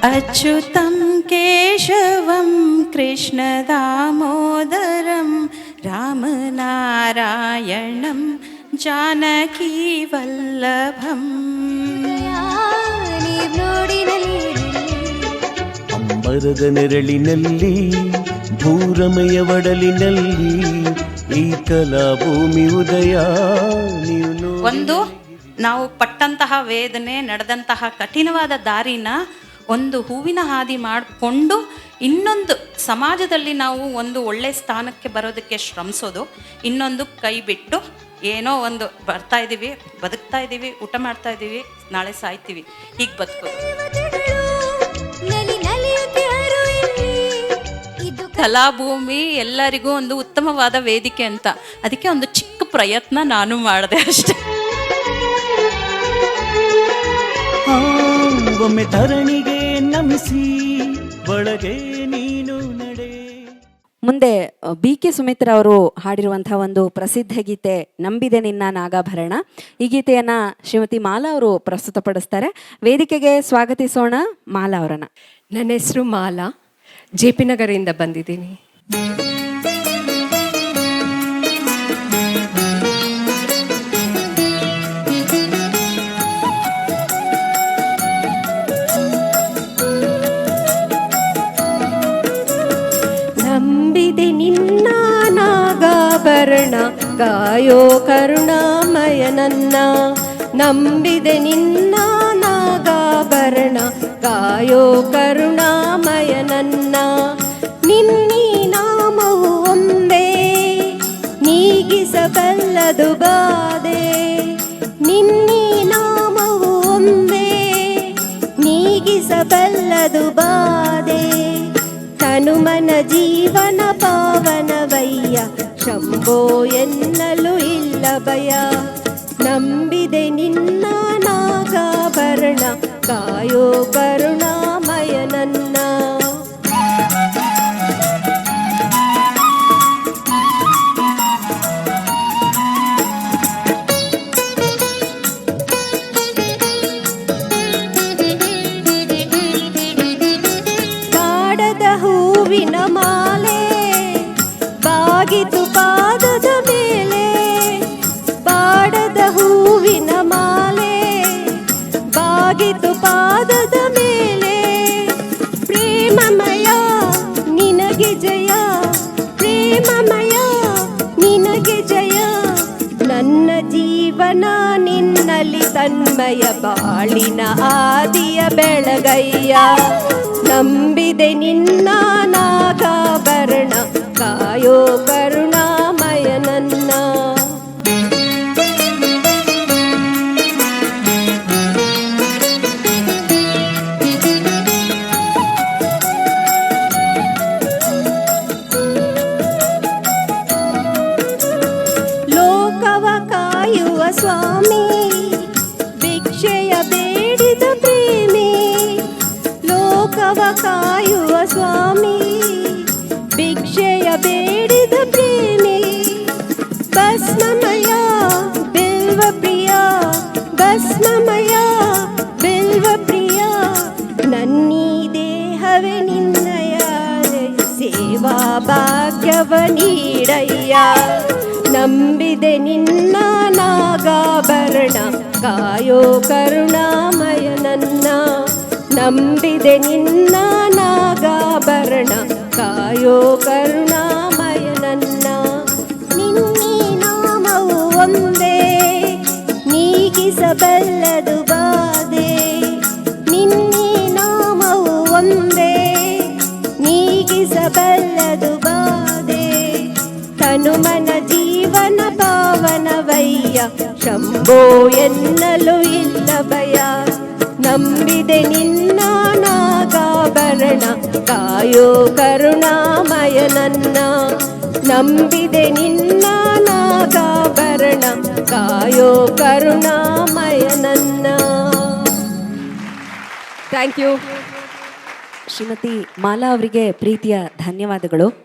ಅಚ್ಯುತಂ ಕೇಶವಂ ಕೃಷ್ಣ ದಾಮೋದರಂ ರಾಮನಾರಾಯಣಂ ಜಾನಕಿ ವಲ್ಲಭಂ. ಅಂಬರದ ನೆರಳಿನಲ್ಲಿ ಭೂರಮೆಯ ಒಡಲಿನಲ್ಲಿ ಈ ಕಲಾಭೂಮಿ ಉದಯ ನೀವು ಒಂದು ನಾವು ಪಟ್ಟಂತಹ ವೇದನೆ, ನಡೆದಂತಹ ಕಠಿಣವಾದ ದಾರಿನ ಒಂದು ಹೂವಿನ ಹಾದಿ ಮಾಡಿಕೊಂಡು ಇನ್ನೊಂದು ಸಮಾಜದಲ್ಲಿ ನಾವು ಒಂದು ಒಳ್ಳೆ ಸ್ಥಾನಕ್ಕೆ ಬರೋದಕ್ಕೆ ಶ್ರಮಿಸೋದು, ಇನ್ನೊಂದು ಕೈ ಬಿಟ್ಟು ಏನೋ ಒಂದು ಬರ್ತಾ ಇದ್ದೀವಿ, ಬದುಕ್ತಾ ಇದ್ದೀವಿ, ಊಟ ಮಾಡ್ತಾ ಇದ್ದೀವಿ, ನಾಳೆ ಸಾಯ್ತೀವಿ, ಹೀಗೆ ಬದುಕೋದು. ಕಲಾಭೂಮಿ ಎಲ್ಲರಿಗೂ ಒಂದು ಉತ್ತಮವಾದ ವೇದಿಕೆ ಅಂತ, ಅದಕ್ಕೆ ಒಂದು ಚಿಕ್ಕ ಪ್ರಯತ್ನ ನಾನು ಮಾಡಿದೆ ಅಷ್ಟೆ. ಒಮ್ಮೆ ಧರಣಿಗೆ ನಮಿಸಿ ಒಳಗೆ ನೀನು ನಡೆ. ಮುಂದೆ BK ಸುಮಿತ್ರಾ ಅವರು ಹಾಡಿರುವಂತಹ ಒಂದು ಪ್ರಸಿದ್ಧ ಗೀತೆ ನಂಬಿದೆ ನಿನ್ನ ನಾಗಾಭರಣ. ಈ ಗೀತೆಯನ್ನ ಶ್ರೀಮತಿ ಮಾಲಾ ಅವರು ಪ್ರಸ್ತುತಪಡಿಸ್ತಾರೆ. ವೇದಿಕೆಗೆ ಸ್ವಾಗತಿಸೋಣ ಮಾಲಾ ಅವರನ್ನ. ನನ್ನ ಹೆಸರು ಮಾಲಾ, JP ನಗರದಿಂದ ಬಂದಿದ್ದೀನಿ. ನಂಬಿದೆ ನಿನ್ನ ನಾಗಾಭರಣ ಕಾಯೋ ಕರುಣಾಮಯ ನನ್ನ. ನಂಬಿದೆ ನಿನ್ನ ನಾಗಾಭರಣ ಕಾಯೋ ಕರುಣಾಮಯ ನನ್ನ. ನಿನ್ನೀ ನಾಮವು ಒಂದೇ ನೀಗಿಸಬಲ್ಲದು ಬಾಧೆ. ನಿನ್ನೀ ನಾಮವು ಒಂದೇ ನೀಗಿಸಬಲ್ಲದು ಬಾಧೆ. ಹನುಮನ ಜೀವನ ಪಾವನವಯ್ಯ ಶಂಭೋ ಎನ್ನಲು ಇಲ್ಲ ಭಯ. ನಂಬಿದೆ ನಿನ್ನ ನಾಗಾಭರಣ ಕಾಯೋ ಕರುಣಾಮಯ ನನ್ನ. ಕಾಡದ ಹೂವಿನ ಮಾಲೆ ಬಾಗಿತು ಪಾದದ ಮೇಲೆ. ಬಾಡದ ಹೂವಿನ ಮಾಲೆ ಬಾಗಿತು ಪಾದದ ಮೇಲೆ. ಪ್ರೇಮಮಯ ನಿನಗೆ ಜಯ, ಪ್ರೇಮಮಯ ನಿನಗೆ ಜಯ. ನನ್ನ ಜೀವನ ನಿನ್ನಲ್ಲಿ ತನ್ಮಯ ಬಾಳಿನ ಆದಿಯ ಬೆಳಗಯ್ಯ. ನಂಬಿದೆ ನಿನ್ನ ನಾಗಾಭರಣ ಕಾಯೋ ಕರುಣಾಮಯ ನನ್ನ. ಲೋಕವ ಕಾಯುವ ಸ್ವಾಮಿ ಭಿಕ್ಷೆಯ ಬೇಡಿದ ಪ್ರೇಮಿ. ಲೋಕವ ಕಾಯುವ ಸ್ವಾಮಿ ಭಿಕ್ಷೆಯ ಬೇಡಿದ ಪ್ರೇಮಿ. ಭಸ್ಮಮಯ ಬಿಲ್ವ ಪ್ರಿಯ, ಭಸ್ಮಮಯ ಬಿಲ್ವ ಪ್ರಿಯ. ನನ್ನೀ ದೇಹವೇ ನಿನ್ನಯ ಸೇವಾ ಭಾಗ್ಯವ ನೀಡಯ್ಯ. ನಂಬಿದೆ ನಿನ್ನ ನಾಗಾಭರಣ ಕಾಯೋ ಕರುಣಾಮಯ ನನ್ನ. ನಂಬಿದೆ ನಿನ್ನ ನಾಗಾಭರಣ ಕಾಯೋ ಕರುಣಾಮಯ ನನ್ನ. ನಿನ್ನೀ ನಾಮವು ಒಂದೇ ನೀಗಿಸಬಲ್ಲದು ಬಾಧೆ. ನಿನ್ನೀ ನಾಮವು ಒಂದೇ ನೀಗಿಸಬಲ್ಲದು ಬಾಧೆ. ಹನುಮನ ಜೀವನ ಪಾವನವಯ್ಯ ಶಂಭೋ ಎನ್ನಲು ಇಲ್ಲ ಭಯ. ನಂಬಿದೆ ನಿನ್ನ ನಾಗಾಭರಣ ಕಾಯೋ ಕರುಣಾಮಯ ನನ್ನ. ನಂಬಿದೆ ನಿನ್ನ ನಾಗಾಭರಣ ಕಾಯೋ ಕರುಣಾಮಯ ನನ್ನ. Thank you. ಶ್ರೀಮತಿ ಮಾಲಾ ಅವರಿಗೆ ಪ್ರೀತಿಯ ಧನ್ಯವಾದಗಳು.